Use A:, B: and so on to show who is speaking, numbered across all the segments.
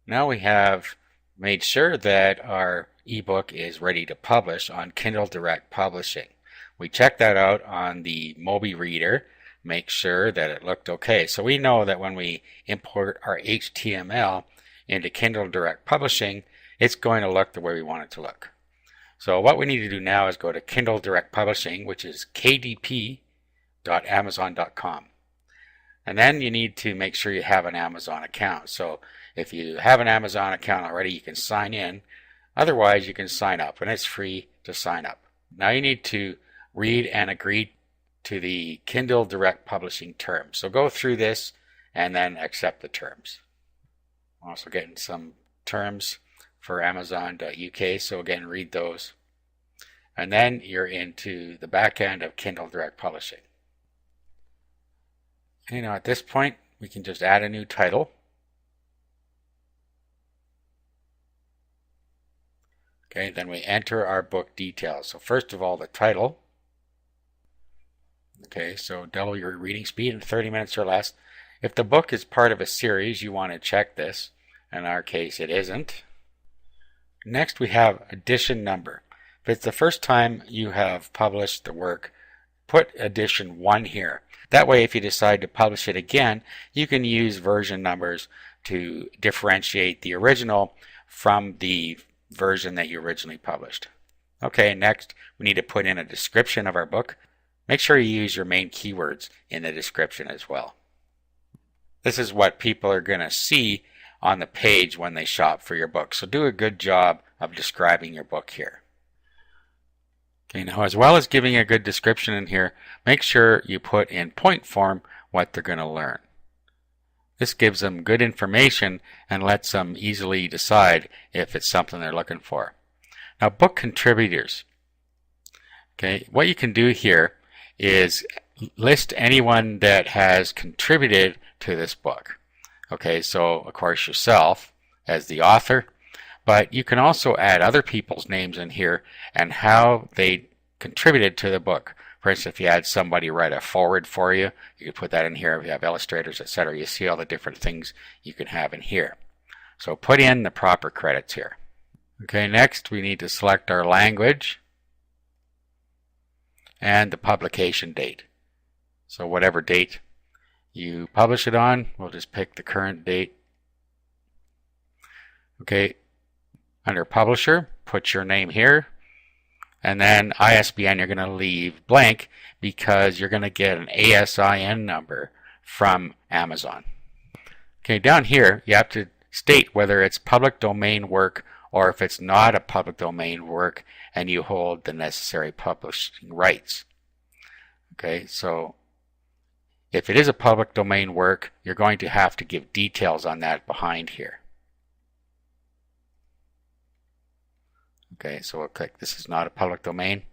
A: Now we have made sure that our ebook is ready to publish on Kindle Direct Publishing. We checked that out on the Mobi Reader, make sure that it looked okay. So we know that when we import our HTML into Kindle Direct Publishing, it's going to look the way we want it to look. So what we need to do now is go to Kindle Direct Publishing, which is kdp.amazon.com. And then you need to make sure you have an Amazon account. So if you have an Amazon account already, you can sign in. Otherwise, you can sign up, and it's free to sign up. Now you need to read and agree to the Kindle Direct Publishing terms. So go through this and then accept the terms. I'm also getting some terms for Amazon.uk, so again, read those. And then you're into the back end of Kindle Direct Publishing. At this point, we can just add a new title. Okay, then we enter our book details. So first of all, the title. Okay, so double your reading speed in 30 minutes or less. If the book is part of a series, you want to check this. In our case, it isn't. Next, we have edition number. If it's the first time you have published the work, put edition 1 here. That way, if you decide to publish it again, you can use version numbers to differentiate the original from the version that you originally published. Okay, next we need to put in a description of our book. Make sure you use your main keywords in the description as well. This is what people are going to see on the page when they shop for your book. So do a good job of describing your book here. Okay, now as well as giving a good description in here, make sure you put in point form what they're going to learn. This gives them good information and lets them easily decide if it's something they're looking for. Now, book contributors. Okay, what you can do here is list anyone that has contributed to this book. Okay, so of course yourself as the author, but you can also add other people's names in here and how they contributed to the book. For instance, if you had somebody write a foreword for you, you could put that in here. If you have illustrators, etc., you see all the different things you can have in here. So put in the proper credits here. Okay, next we need to select our language and the publication date. So whatever date you publish it on, we'll just pick the current date. Okay, under publisher, put your name here. And then ISBN you're going to leave blank because you're going to get an ASIN number from Amazon. Okay, down here you have to state whether it's public domain work or if it's not a public domain work and you hold the necessary publishing rights. Okay, so if it is a public domain work, you're going to have to give details on that behind here. Okay, so we'll click this is not a public domain.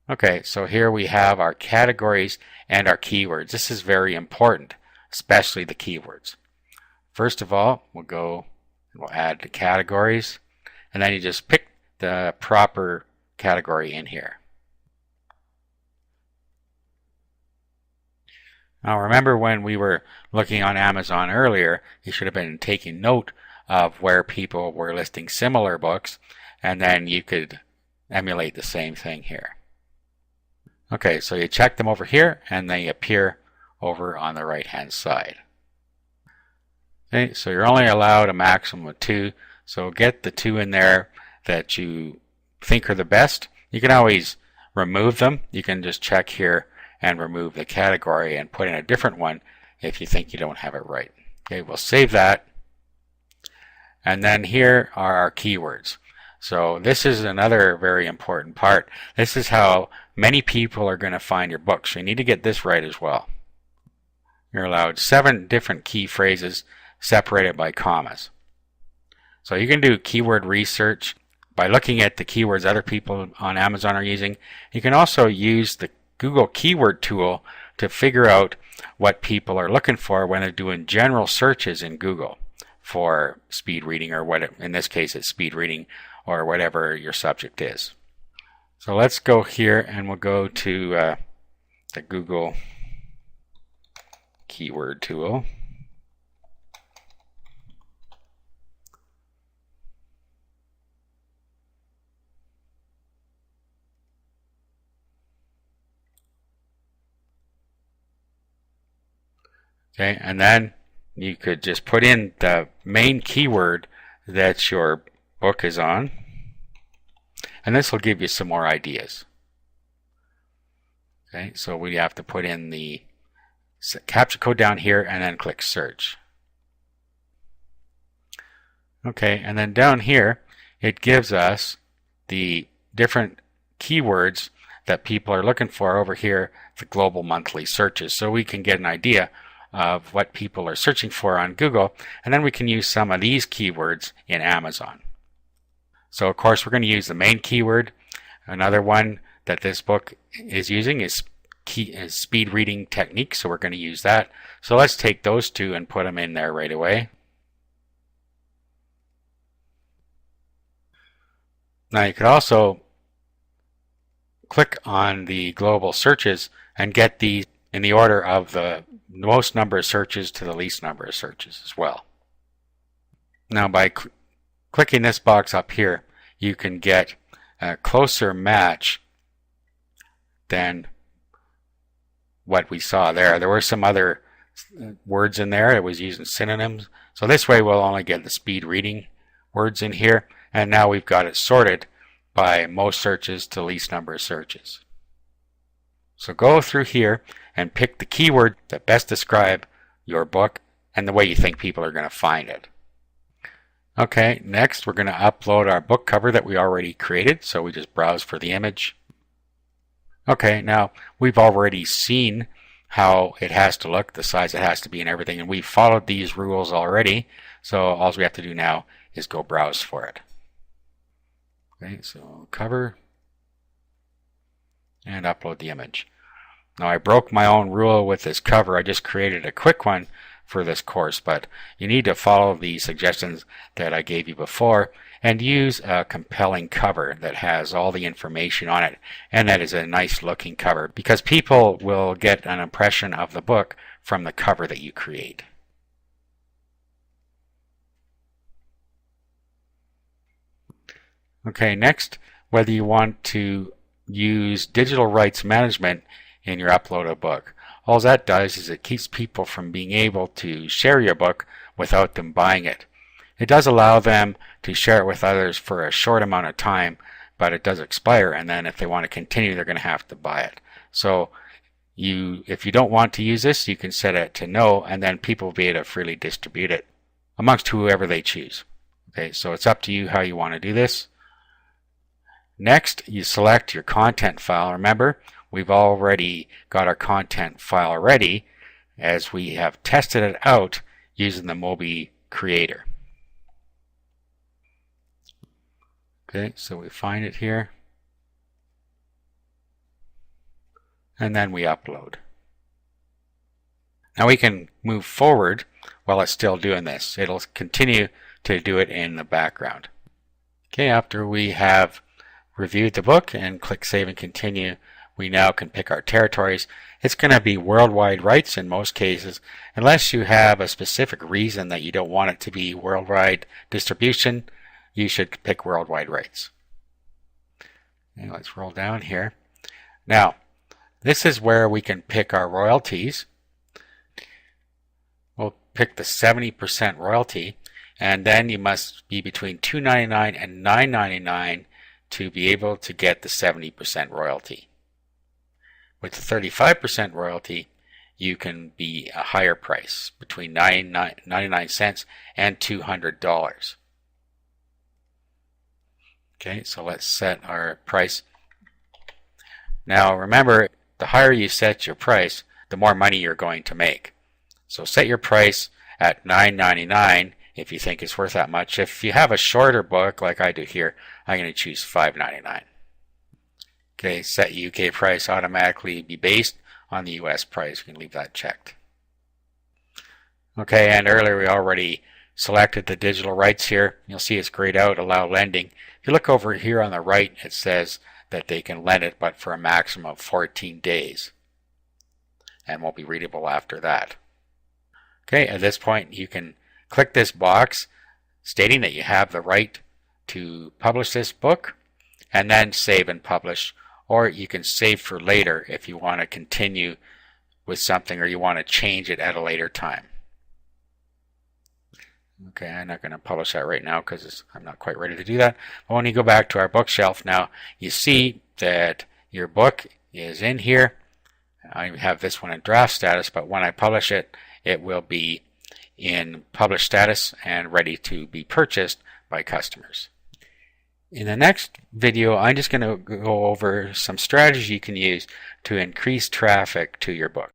A: Okay, so here we have our categories and our keywords. This is very important, especially the keywords. First of all, we'll go and we'll add the categories, and then you just pick the proper category in here. Now remember when we were looking on Amazon earlier, you should have been taking note of where people were listing similar books, and then you could emulate the same thing here. Okay, so you check them over here and they appear over on the right hand side. Okay, so you're only allowed a maximum of 2, so get the 2 in there that you think are the best. You can always remove them. You can just check here and remove the category and put in a different one if you think you don't have it right. Okay, we'll save that. And then here are our keywords. So this is another very important part. This is how many people are going to find your book. So you need to get this right as well. You're allowed 7 different key phrases separated by commas. So you can do keyword research by looking at the keywords other people on Amazon are using. You can also use the Google keyword tool to figure out what people are looking for when they're doing general searches in Google for speed reading, or what in this case it's speed reading, or whatever your subject is. So let's go here and we'll go to the Google keyword tool. Okay, and then you could just put in the main keyword that your book is on, and this will give you some more ideas. Okay, so we have to put in the captcha code down here and then click search. Okay, and then down here it gives us the different keywords that people are looking for over here, the global monthly searches, so we can get an idea of what people are searching for on Google, and then we can use some of these keywords in Amazon. So of course we're going to use the main keyword. Another one that this book is using is speed reading technique, so we're going to use that. So let's take those two and put them in there right away. Now you could also click on the global searches and get these in the order of the most number of searches to the least number of searches as well. Now by clicking this box up here, you can get a closer match than what we saw there. There were some other words in there. It was using synonyms. So this way we'll only get the speed reading words in here. And now we've got it sorted by most searches to least number of searches. So go through here and pick the keyword that best describe your book and the way you think people are going to find it. Okay, next we're going to upload our book cover that we already created. So we just browse for the image. Okay, now we've already seen how it has to look, the size it has to be and everything, and we've followed these rules already. So all we have to do now is go browse for it. Okay, so cover and upload the image. Now I broke my own rule with this cover. I just created a quick one for this course, but you need to follow the suggestions that I gave you before and use a compelling cover that has all the information on it and that is a nice looking cover, because people will get an impression of the book from the cover that you create. Okay, next, whether you want to use digital rights management in your uploaded book. All that does is it keeps people from being able to share your book without them buying it. It does allow them to share it with others for a short amount of time, but it does expire, and then if they want to continue, they're going to have to buy it. So if you don't want to use this, you can set it to no, and then people will be able to freely distribute it amongst whoever they choose. Okay, so it's up to you how you want to do this. Next, you select your content file. Remember, we've already got our content file ready as we have tested it out using the Mobi Creator. Okay, so we find it here, and then we upload. Now we can move forward while it's still doing this. It'll continue to do it in the background. Okay, after we have reviewed the book and click Save and Continue, we now can pick our territories. It's going to be worldwide rights in most cases, unless you have a specific reason that you don't want it to be worldwide distribution. You should pick worldwide rights. Okay, let's roll down here. Now, this is where we can pick our royalties. We'll pick the 70% royalty, and then you must be between $2.99 and $9.99 to be able to get the 70% royalty. With the 35% royalty, you can be a higher price, between 99 cents and $200. Okay, so let's set our price. Now remember, the higher you set your price, the more money you're going to make. So set your price at $9.99 if you think it's worth that much. If you have a shorter book like I do here, I'm going to choose $5.99. Okay, set UK price automatically be based on the US price. You can leave that checked. Okay, and earlier we already selected the digital rights here. You'll see it's grayed out, allow lending. If you look over here on the right, it says that they can lend it, but for a maximum of 14 days. And won't be readable after that. Okay, at this point you can click this box stating that you have the right to publish this book, and then save and publish, or you can save for later if you want to continue with something or you want to change it at a later time. Okay, I'm not going to publish that right now because I'm not quite ready to do that. But when you go back to our bookshelf now, you see that your book is in here. I have this one in draft status, but when I publish it, it will be in published status and ready to be purchased by customers. In the next video, I'm just going to go over some strategies you can use to increase traffic to your book.